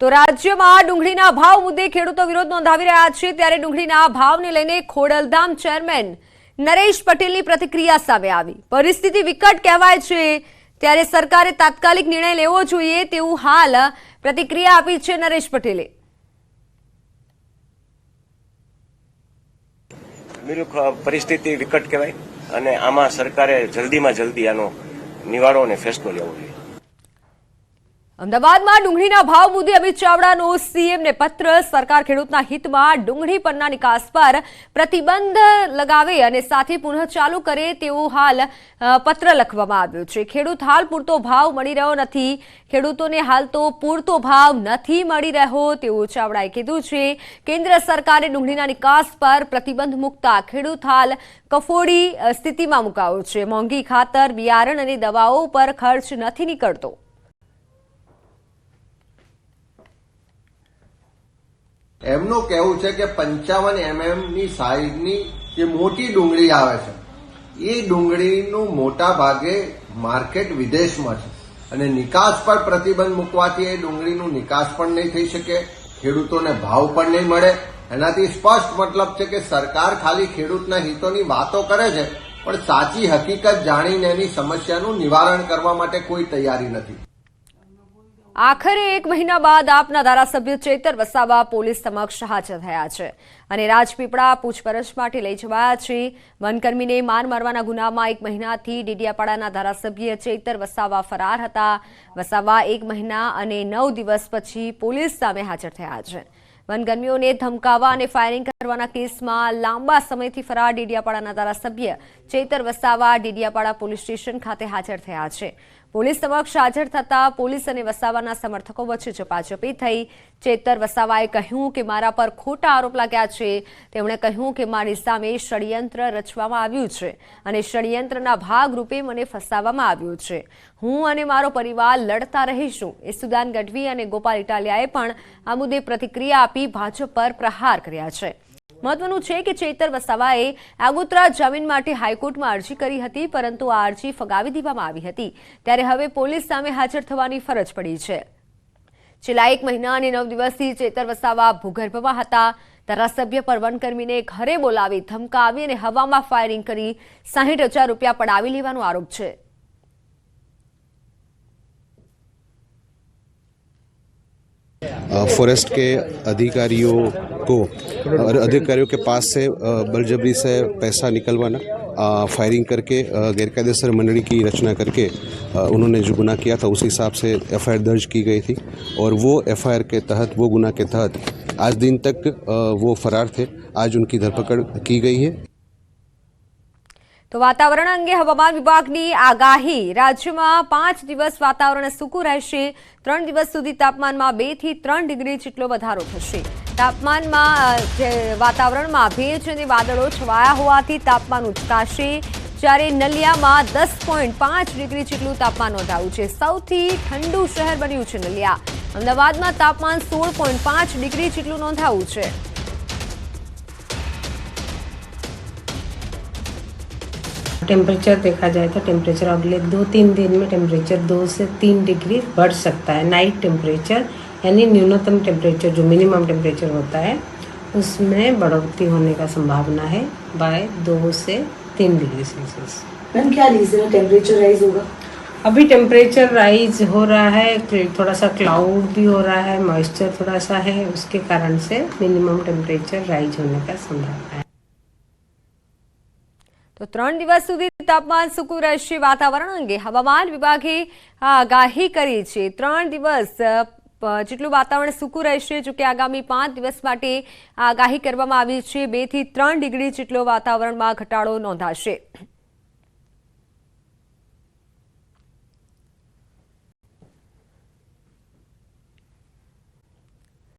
તો રાજ્યમાં ડુંગળીના ભાવ મુદ્દે ખેડૂતો વિરોધ નોંધાવી રહ્યા છે ત્યારે ડુંગળીના ભાવને લઈને ખોડલધામ ચેરમેન નરેશ પટેલની પ્રતિક્રિયા સામે આવી। પરિસ્થિતિ વિકટ કહેવાય છે ત્યારે સરકારે તાત્કાલિક નિર્ણય લેવો જોઈએ તેવું હાલ પ્રતિક્રિયા આપી છે નરેશ પટેલે। પરિસ્થિતિ વિકટ કહેવાય અને આમાં સરકારે જલ્દીમાં જલ્દી આનો નિવારો અને ફેસલો લેવો જોઈએ। અમદાવાદમાં ડુંગળીના ભાવ મુદ્દે અમિત ચાવડાનો સીએમને પત્ર। સરકાર ખેડૂતના હિતમાં ડુંગળી પરના નિકાસ પર પ્રતિબંધ લગાવે અને સાથે પુનઃ ચાલુ કરે તેવો હાલ પત્ર લખવામાં આવ્યો છે। ખેડૂત હાલ પૂરતો ભાવ મળી રહ્યો નથી, ખેડૂતોને હાલ તો પૂરતો ભાવ નથી મળી રહ્યો તેવું ચાવડાએ કીધું છે। કેન્દ્ર સરકારે ડુંગળીના નિકાસ પર પ્રતિબંધ મૂકતા ખેડૂત હાલ કફોડી સ્થિતિમાં મુકાયો છે। મોંઘી ખાતર, બિયારણ અને દવાઓ પર ખર્ચ નથી નીકળતો। એમનું કહેવું છે કે 55 mm ની સાઈઝની જે મોટી ડુંગળી આવે છે એ ડુંગળીનું મોટા ભાગે માર્કેટ વિદેશમાં છે અને નિકાસ પર પ્રતિબંધ મૂકવાથી એ ડુંગળીનું નિકાસ પણ નહીં થઈ શકે, ખેડૂતોને ભાવ પણ નહીં મળે। એનાથી સ્પષ્ટ મતલબ છે કે સરકાર ખાલી ખેડૂતના હિતોની વાતો કરે છે પણ સાચી હકીકત જાણીને એની સમસ્યાનું નિવારણ કરવા માટે કોઈ તૈયારી નથી। આખરે 1 મહિના બાદ આપના ધારાસભ્ય ચેતર વસાવા પોલીસ સમક્ષ હાજર થયા છે અને રાજપીપળા પૂછપરછ માટે લઈ જવાયા છે। વનકર્મીને માર મારવાના ગુનામાં 1 મહિનાથી ડેડિયાપાડાના ધારાસભ્ય ચેતર વસાવા ફરાર હતા। વસાવા 1 મહિના અને 9 દિવસ પછી પોલીસ સામે હાજર થયા છે। વનકર્મીઓને ધમકાવવા અને ફાયરિંગ કરવાના કેસમાં લાંબા સમયથી ફરાર ડેડિયાપાડાના ધારાસભ્ય ચેતર વસાવા ડેડિયાપાડા પોલીસ સ્ટેશન ખાતે હાજર થયા છે। પોલીસ સમક્ષ હાજર થતા પોલીસ અને વસાવાના સમર્થકો વચ્ચે ઝપાઝપી થઈ। ચેતર વસાવાએ કહ્યું કે મારા પર ખોટા આરોપ લાગ્યા છે। તેમણે કહ્યું કે મારી સામે ષડયંત્ર રચવામાં આવ્યું છે અને ષડયંત્રના ભાગરૂપે મને ફસાવવામાં આવ્યું છે। હું અને મારો પરિવાર લડતા રહીશું। ઈસુદાન ગઢવી અને ગોપાલ ઇટાલિયાએ પણ આ મુદ્દે પ્રતિક્રિયા આપી ભાજપ પર પ્રહાર કર્યા છે। મહત્વનું છે કે ચેતર વસાવાએ આગોતરા જામીન માટે હાઈકોર્ટમાં અરજી કરી હતી પરંતુ આ અરજી ફગાવી દેવામાં આવી હતી ત્યારે હવે પોલીસ સામે હાજર થવાની ફરજ પડી છે। છેલ્લા 1 મહિના અને 9 દિવસથી ચેતર વસાવા ભૂગર્ભમાં હતા। ધારાસભ્ય પર વનકર્મીને ઘરે બોલાવી ધમકાવી અને હવામાં ફાયરિંગ કરી 60,000 રૂપિયા પડાવી લેવાનો આરોપ છે। फॉरेस्ट के अधिकारियों के पास से बलजबरी से पैसा निकलवाना, फायरिंग करके गैरकायदेसर मंडली की रचना करके उन्होंने जो गुनाह किया था उस हिसाब से एफआईआर दर्ज की गई थी और वो एफआईआर के तहत, वो गुनाह के तहत आज दिन तक वो फरार थे। आज उनकी धरपकड़ की गई है। तो वातावरण अंगे हवामान विभागनी आगाही। राज्यમાં 5 દિવસ વાતાવરણ સૂકું રહેશે। 3 દિવસ સુધી તાપમાનમાં 2 થી 3 ડિગ્રી જેટલો વધારો થશે। તાપમાનમાં વાતાવરણમાં ભેજ અને વાદળો છવાયા હોવાથી તાપમાન ઉચકાશે। જ્યારે નલિયામાં 10.5 ડિગ્રી જેટલું તાપમાન નોંધાયું છે। સૌથી ઠંડુ શહેર બન્યું છે નલિયા। અમદાવાદમાં તાપમાન 16.5 ડિગ્રી જેટલું નોંધાયું છે। टेम्परेचर देखा जाए तो टेम्परेचर अगले 2-3 दिन में टेम्परेचर 2 से 3 डिग्री बढ़ सकता है। नाइट टेम्परेचर यानी न्यूनतम टेम्परेचर जो मिनिमम टेम्परेचर होता है उसमें बढ़ोतरी होने का संभावना है बाय 2 से 3 डिग्री सेल्सियस। मैम क्या रीजन है टेम्परेचर राइज होगा? अभी टेम्परेचर राइज हो रहा है, थोड़ा सा क्लाउड भी हो रहा है, मॉइस्चर थोड़ा सा है, उसके कारण से मिनिमम टेम्परेचर राइज होने का संभावना है। तो 3 દિવસ સુધી તાપમાન સૂકું રહેશે। વાતાવરણ અંગે હવામાન વિભાગે આગાહી કરી છે। 3 દિવસ જેટલું વાતાવરણ સૂકું રહેશે। જો કે આગામી 5 દિવસ માટે આગાહી કરવામાં આવી છે। 2 થી 3 ડિગ્રી જેટલો વાતાવરણમાં ઘટાડો નોંધાશે।